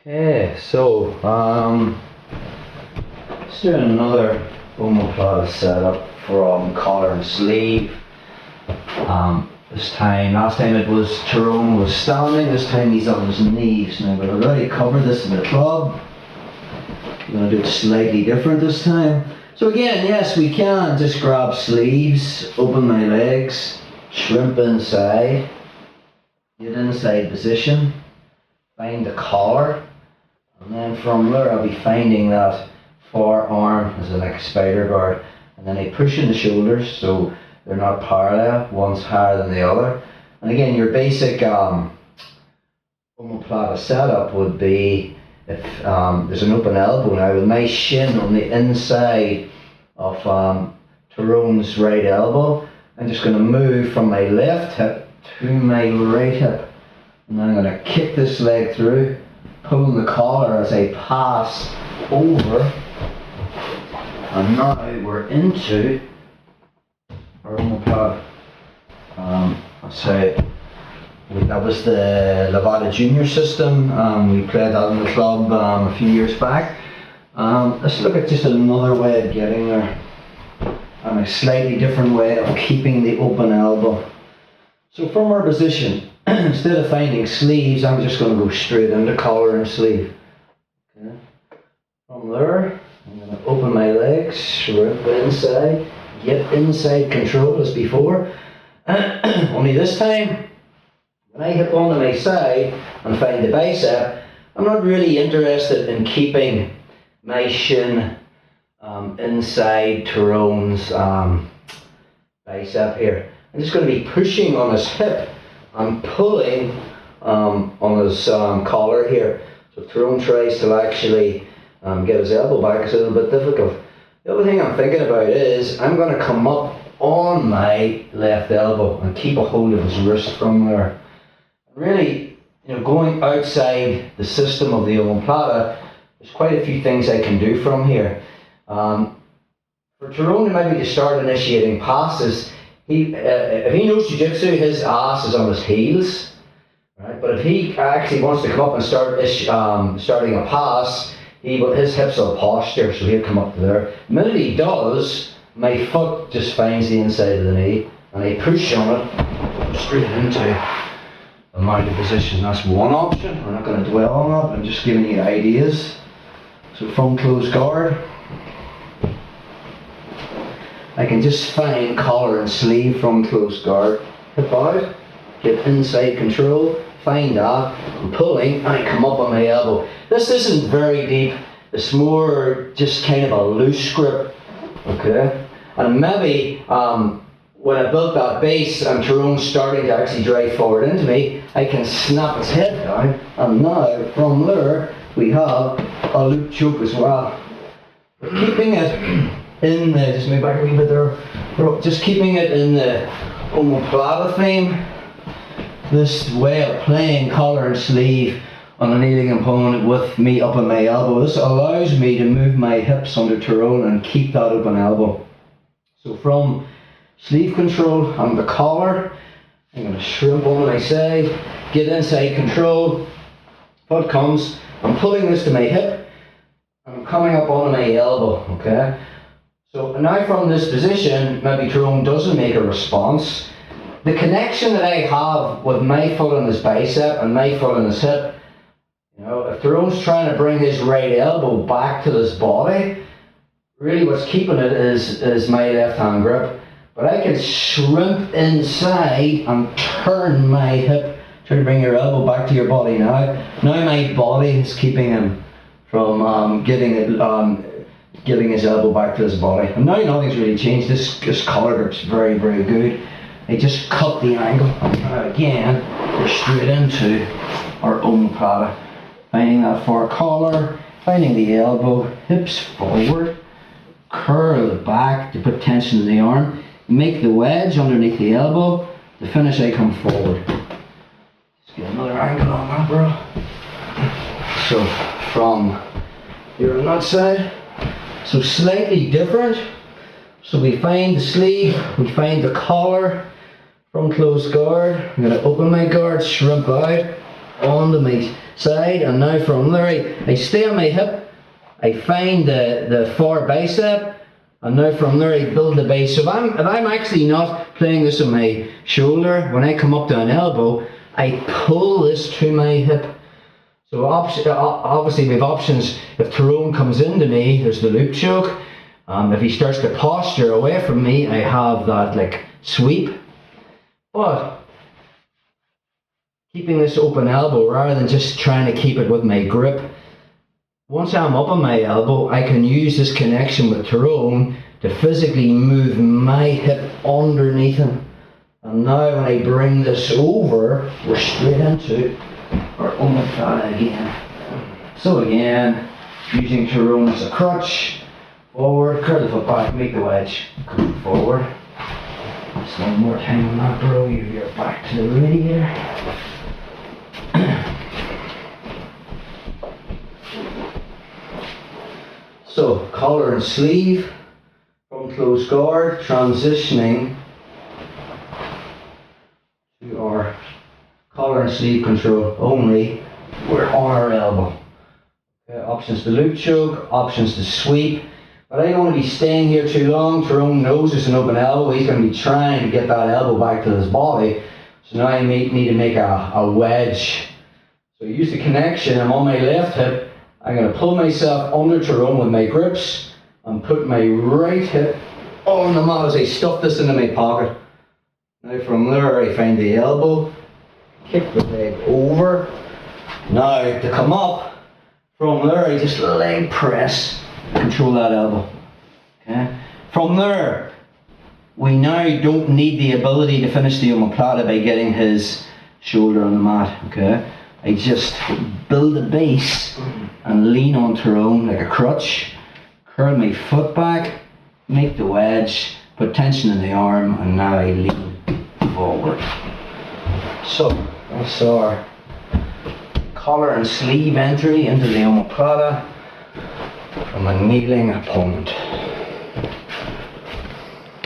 Okay, so let's do another Omoplata setup from collar and sleeve. Last time it was Tyrone was standing, this time he's on his knees. Now, but I've already covered this in the club. I'm going to do it slightly different this time. So again, yes, we can just grab sleeves, open my legs, shrimp inside, get inside position, find the collar, and then from there I'll be finding that forearm as like a spider guard, and then I push in the shoulders so they're not parallel, one's higher than the other. And again, your basic omoplata setup would be if there's an open elbow now with my shin on the inside of Tyrone's right elbow. I'm just going to move from my left hip to my right hip, and then I'm going to kick this leg through, pulling the collar as I pass over, and now we're into our omoplata. I'll say that was the Levada Junior system. We played that in the club a few years back. Let's look at just another way of getting there, and a slightly different way of keeping the open elbow. So from our position, instead of finding sleeves, I'm just going to go straight into collar and sleeve. Okay. From there, I'm going to open my legs, shrimp inside, get inside control as before. Only this time, when I hip onto my side and find the bicep, I'm not really interested in keeping my shin inside Tyrone's bicep here. I'm just going to be pushing on his hip and pulling on his collar here. So if Tyrone tries to actually get his elbow back, it's a little bit difficult. The other thing I'm thinking about is I'm going to come up on my left elbow and keep a hold of his wrist from there. Really, going outside the system of the omoplata, there's quite a few things I can do from here. For Tyrone, maybe to start initiating passes, if he knows jiu-jitsu, his ass is on his heels, right? But if he actually wants to come up and start starting a pass, his hips are posture, so he'll come up to there. The minute he does, my foot just finds the inside of the knee, and I push on it straight into a mounted position. That's one option. We're not going to dwell on that. I'm just giving you ideas. So from closed guard, I can just find collar and sleeve from closed guard, hip out, get inside control, find that, I'm pulling, and I come up on my elbow. This isn't very deep, it's more just kind of a loose grip, okay? And maybe when I built that base and Tyrone's starting to actually drive forward into me, I can snap his head down, and now from there we have a loop choke as well. Keeping it in the, just move back a wee bit there, just keeping it in the omoplata theme, this way of playing collar and sleeve on a kneeling opponent with me up on my elbow. This allows me to move my hips under Tyrone and keep that open elbow. So from sleeve control on the collar, I'm going to shrimp on my side, get inside control. What comes, I'm pulling this to my hip, and I'm coming up on my elbow, okay? So now from this position, maybe Tyrone doesn't make a response. The connection that I have with my foot on his bicep and my foot on his hip, if Tyrone's trying to bring his right elbow back to his body, really what's keeping it is my left hand grip. But I can shrimp inside and turn my hip, try to bring your elbow back to your body now. Now my body is keeping him from getting his elbow back to his body. And now nothing's really changed. This collar grip's very, very good. I just cut the angle, and again, we're straight into our omoplata. Finding that far collar, finding the elbow, hips forward, curl it back to put tension in the arm, make the wedge underneath the elbow. To finish, I come forward. Let's get another angle on that, bro. So, from here on that side, so slightly different. So we find the sleeve, we find the collar from closed guard. I'm going to open my guard, shrimp out onto my side, and now from there I stay on my hip, I find the far bicep, and now from there I build the base. So if I'm actually not playing this on my shoulder, when I come up to an elbow, I pull this to my hip. So obviously we have options. If Tyrone comes into me, there's the loop choke. If he starts to posture away from me, I have that like sweep. But keeping this open elbow rather than just trying to keep it with my grip. Once I'm up on my elbow, I can use this connection with Tyrone to physically move my hip underneath him. And now when I bring this over, we're straight into our Omoplata again. So again, using Tyrone as a crutch, forward, curl the foot back, make the wedge, come forward. Just one more time on that, bro. You're back to the radiator. So collar and sleeve from close guard, transitioning to our collar and sleeve control only. We're on our elbow. Okay, options to loop choke, options to sweep. But I don't want to be staying here too long. Tyrone knows it's an open elbow. He's going to be trying to get that elbow back to his body. So now I need to make a wedge. So use the connection. I'm on my left hip. I'm going to pull myself under Tyrone with my grips and put my right hip on the mat as I stuff this into my pocket. Now from there I find the elbow, kick the leg over. Now to come up, from there I just leg press, control that elbow. Okay. From there, we now don't need the ability to finish the omoplata by getting his shoulder on the mat. Okay. I just build a base and lean on Tyrone like a crutch, curl my foot back, make the wedge, put tension in the arm, and now I lean forward. So that's our collar and sleeve entry into the omoplata from a kneeling opponent.